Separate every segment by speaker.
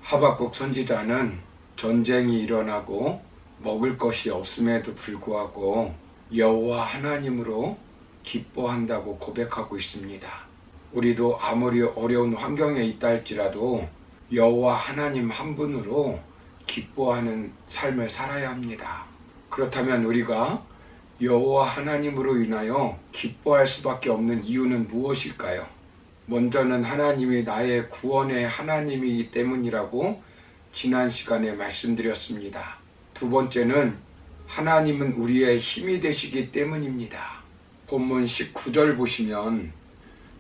Speaker 1: 하박국 선지자는 전쟁이 일어나고 먹을 것이 없음에도 불구하고 여호와 하나님으로 기뻐한다고 고백하고 있습니다. 우리도 아무리 어려운 환경에 있다 할지라도 여호와 하나님 한 분으로 기뻐하는 삶을 살아야 합니다. 그렇다면 우리가 여호와 하나님으로 인하여 기뻐할 수밖에 없는 이유는 무엇일까요? 먼저는 하나님이 나의 구원의 하나님이기 때문이라고 지난 시간에 말씀드렸습니다. 두 번째는 하나님은 우리의 힘이 되시기 때문입니다. 본문 19절 보시면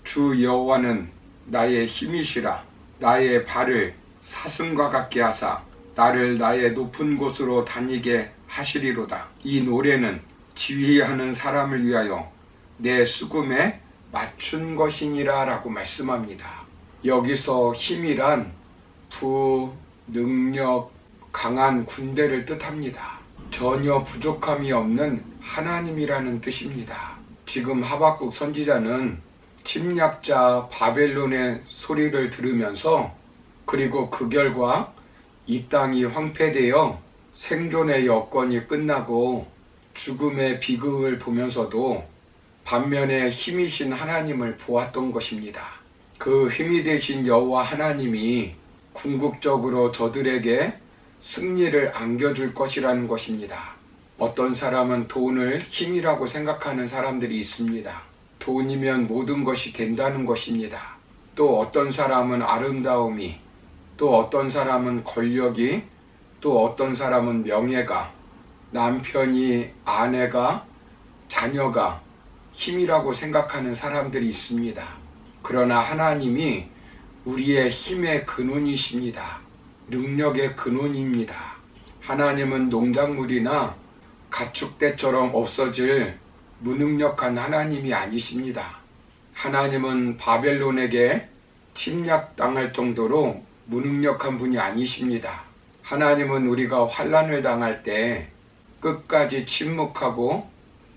Speaker 1: 주 여호와는 나의 힘이시라 나의 발을 사슴과 같게 하사 나를 나의 높은 곳으로 다니게 하시리로다. 이 노래는 지휘하는 사람을 위하여 내 수금에 맞춘 것이니라 라고 말씀합니다. 여기서 힘이란 부, 능력, 강한 군대를 뜻합니다. 전혀 부족함이 없는 하나님이라는 뜻입니다. 지금 하박국 선지자는 침략자 바벨론의 소리를 들으면서 그리고 그 결과 이 땅이 황폐되어 생존의 여건이 끝나고 죽음의 비극을 보면서도 반면에 힘이신 하나님을 보았던 것입니다. 그 힘이 되신 여호와 하나님이 궁극적으로 저들에게 승리를 안겨줄 것이라는 것입니다. 어떤 사람은 돈을 힘이라고 생각하는 사람들이 있습니다. 돈이면 모든 것이 된다는 것입니다. 또 어떤 사람은 아름다움이, 또 어떤 사람은 권력이, 또 어떤 사람은 명예가, 남편이, 아내가, 자녀가 힘이라고 생각하는 사람들이 있습니다. 그러나 하나님이 우리의 힘의 근원이십니다. 능력의 근원입니다. 하나님은 농작물이나 가축대처럼 없어질 무능력한 하나님이 아니십니다. 하나님은 바벨론에게 침략당할 정도로 무능력한 분이 아니십니다. 하나님은 우리가 환난을 당할 때 끝까지 침묵하고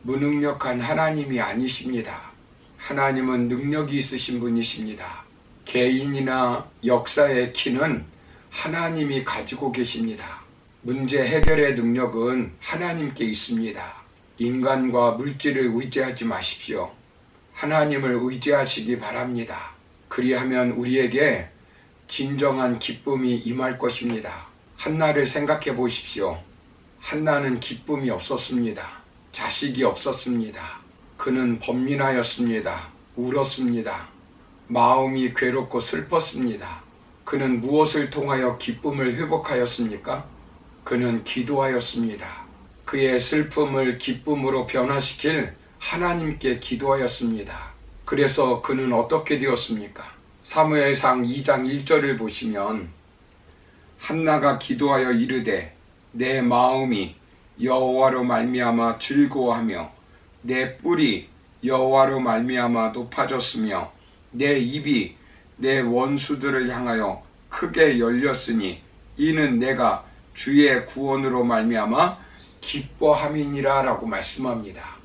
Speaker 1: 무능력한 하나님이 아니십니다. 하나님은 능력이 있으신 분이십니다. 개인이나 역사의 키는 하나님이 가지고 계십니다. 문제 해결의 능력은 하나님께 있습니다. 인간과 물질을 의지하지 마십시오. 하나님을 의지하시기 바랍니다. 그리하면 우리에게 진정한 기쁨이 임할 것입니다. 한나를 생각해 보십시오. 한나는 기쁨이 없었습니다. 자식이 없었습니다. 그는 번민하였습니다. 울었습니다. 마음이 괴롭고 슬펐습니다. 그는 무엇을 통하여 기쁨을 회복하였습니까? 그는 기도하였습니다. 그의 슬픔을 기쁨으로 변화시킬 하나님께 기도하였습니다. 그래서 그는 어떻게 되었습니까? 사무엘상 2장 1절을 보시면 한나가 기도하여 이르되 내 마음이 여호와로 말미암아 즐거워하며 내 뿔이 여호와로 말미암아 높아졌으며 내 입이 내 원수들을 향하여 크게 열렸으니 이는 내가 주의 구원으로 말미암아 기뻐함이니라 라고 말씀합니다.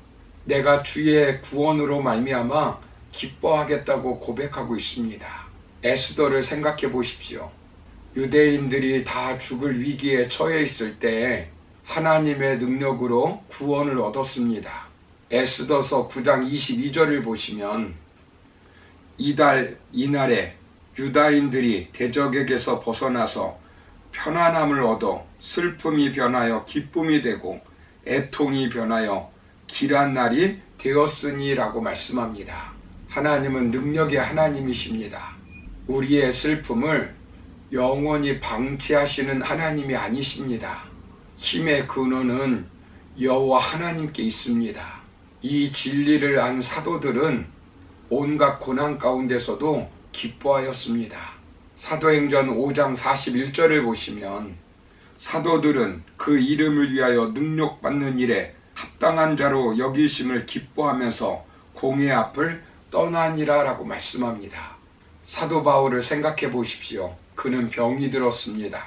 Speaker 1: 내가 주의 구원으로 말미암아 기뻐하겠다고 고백하고 있습니다. 에스더를 생각해 보십시오. 유대인들이 다 죽을 위기에 처해 있을 때 하나님의 능력으로 구원을 얻었습니다. 에스더서 9장 22절을 보시면 이날에 유다인들이 대적에게서 벗어나서 편안함을 얻어 슬픔이 변하여 기쁨이 되고 애통이 변하여 길한 날이 되었으니 라고 말씀합니다. 하나님은 능력의 하나님이십니다. 우리의 슬픔을 영원히 방치하시는 하나님이 아니십니다. 힘의 근원은 여호와 하나님께 있습니다. 이 진리를 안 사도들은 온갖 고난 가운데서도 기뻐하였습니다. 사도행전 5장 41절을 보시면 사도들은 그 이름을 위하여 능력받는 일에 합당한 자로 여기심을 기뻐하면서 공회 앞을 떠나니라 라고 말씀합니다. 사도 바울을 생각해 보십시오. 그는 병이 들었습니다.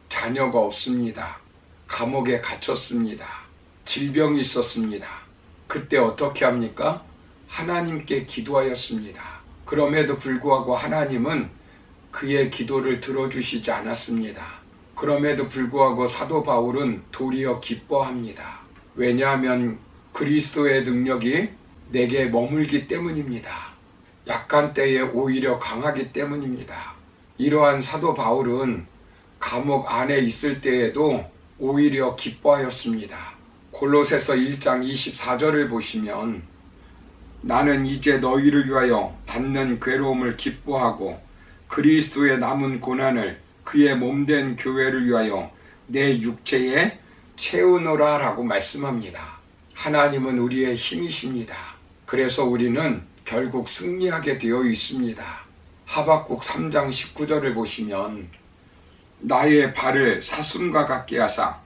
Speaker 1: 자녀가 없습니다. 감옥에 갇혔습니다. 질병이 있었습니다. 그때 어떻게 합니까? 하나님께 기도하였습니다. 그럼에도 불구하고 하나님은 그의 기도를 들어주시지 않았습니다. 그럼에도 불구하고 사도 바울은 도리어 기뻐합니다. 왜냐하면 그리스도의 능력이 내게 머물기 때문입니다. 약한 때에 오히려 강하기 때문입니다. 이러한 사도 바울은 감옥 안에 있을 때에도 오히려 기뻐하였습니다. 골로새서 1장 24절을 보시면 나는 이제 너희를 위하여 받는 괴로움을 기뻐하고 그리스도의 남은 고난을 그의 몸된 교회를 위하여 내 육체에 채우노라 라고 말씀합니다. 하나님은 우리의 힘이십니다. 그래서 우리는 결국 승리하게 되어 있습니다. 하박국 3장 19절을 보시면 나의 발을 사슴과 같게 하사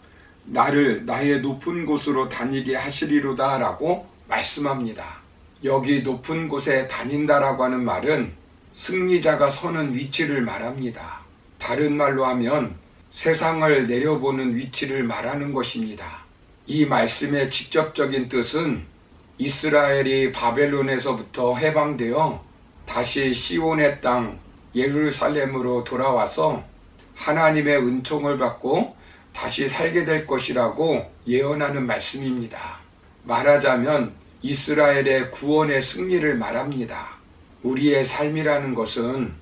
Speaker 1: 나를 나의 높은 곳으로 다니게 하시리로다 라고 말씀합니다. 여기 높은 곳에 다닌다라고 하는 말은 승리자가 서는 위치를 말합니다. 다른 말로 하면 세상을 내려보는 위치를 말하는 것입니다. 이 말씀의 직접적인 뜻은 이스라엘이 바벨론에서부터 해방되어 다시 시온의 땅 예루살렘으로 돌아와서 하나님의 은총을 받고 다시 살게 될 것이라고 예언하는 말씀입니다. 말하자면 이스라엘의 구원의 승리를 말합니다. 우리의 삶이라는 것은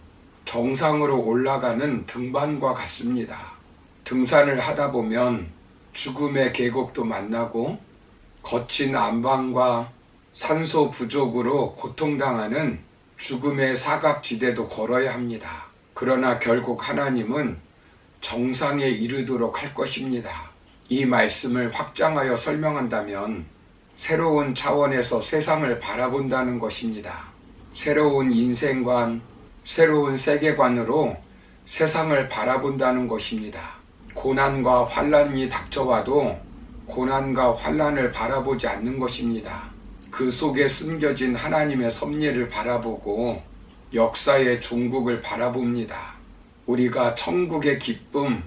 Speaker 1: 정상으로 올라가는 등반과 같습니다. 등산을 하다 보면 죽음의 계곡도 만나고 거친 안방과 산소 부족으로 고통당하는 죽음의 사각지대도 걸어야 합니다. 그러나 결국 하나님은 정상에 이르도록 할 것입니다. 이 말씀을 확장하여 설명한다면 새로운 차원에서 세상을 바라본다는 것입니다. 새로운 인생관, 새로운 세계관으로 세상을 바라본다는 것입니다. 고난과 환난이 닥쳐와도 고난과 환난을 바라보지 않는 것입니다. 그 속에 숨겨진 하나님의 섭리를 바라보고 역사의 종국을 바라봅니다. 우리가 천국의 기쁨,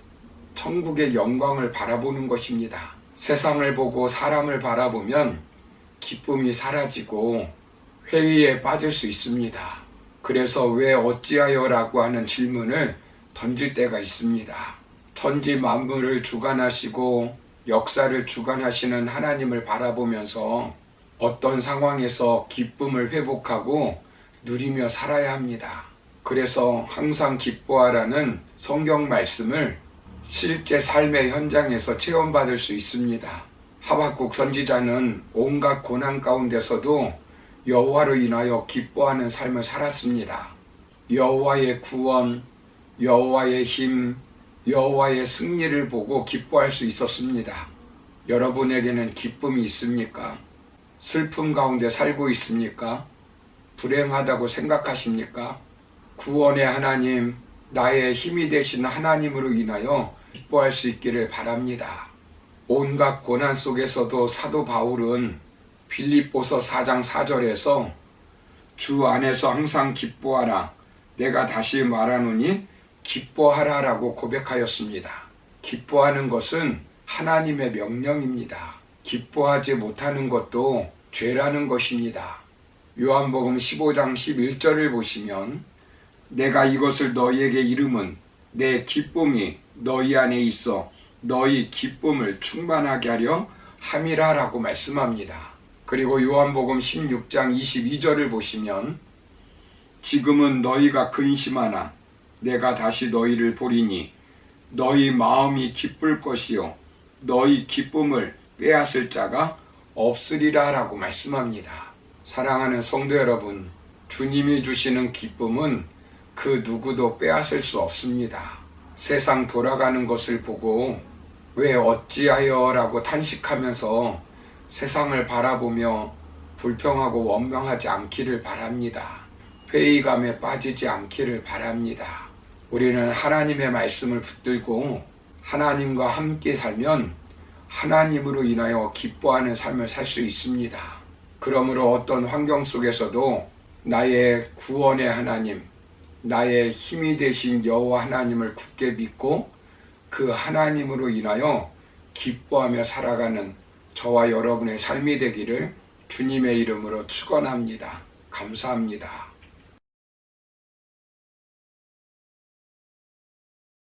Speaker 1: 천국의 영광을 바라보는 것입니다. 세상을 보고 사람을 바라보면 기쁨이 사라지고 회의에 빠질 수 있습니다. 그래서 왜 어찌하여 라고 하는 질문을 던질 때가 있습니다. 천지 만물을 주관하시고 역사를 주관하시는 하나님을 바라보면서 어떤 상황에서 기쁨을 회복하고 누리며 살아야 합니다. 그래서 항상 기뻐하라는 성경 말씀을 실제 삶의 현장에서 체험받을 수 있습니다. 하박국 선지자는 온갖 고난 가운데서도 여호와로 인하여 기뻐하는 삶을 살았습니다. 여호와의 구원, 여호와의 힘, 여호와의 승리를 보고 기뻐할 수 있었습니다. 여러분에게는 기쁨이 있습니까? 슬픔 가운데 살고 있습니까? 불행하다고 생각하십니까? 구원의 하나님, 나의 힘이 되신 하나님으로 인하여 기뻐할 수 있기를 바랍니다. 온갖 고난 속에서도 사도 바울은 빌립보서 4장 4절에서 주 안에서 항상 기뻐하라. 내가 다시 말하노니 기뻐하라 라고 고백하였습니다. 기뻐하는 것은 하나님의 명령입니다. 기뻐하지 못하는 것도 죄라는 것입니다. 요한복음 15장 11절을 보시면 내가 이것을 너희에게 이름은 내 기쁨이 너희 안에 있어 너희 기쁨을 충만하게 하려 함이라 라고 말씀합니다. 그리고 요한복음 16장 22절을 보시면 지금은 너희가 근심하나 내가 다시 너희를 보리니 너희 마음이 기쁠 것이요 너희 기쁨을 빼앗을 자가 없으리라 라고 말씀합니다. 사랑하는 성도 여러분, 주님이 주시는 기쁨은 그 누구도 빼앗을 수 없습니다. 세상 돌아가는 것을 보고 왜 어찌하여 라고 탄식하면서 세상을 바라보며 불평하고 원망하지 않기를 바랍니다. 회의감에 빠지지 않기를 바랍니다. 우리는 하나님의 말씀을 붙들고 하나님과 함께 살면 하나님으로 인하여 기뻐하는 삶을 살 수 있습니다. 그러므로 어떤 환경 속에서도 나의 구원의 하나님, 나의 힘이 되신 여호와 하나님을 굳게 믿고 그 하나님으로 인하여 기뻐하며 살아가는 저와 여러분의 삶이 되기를 주님의 이름으로 축원합니다. 감사합니다.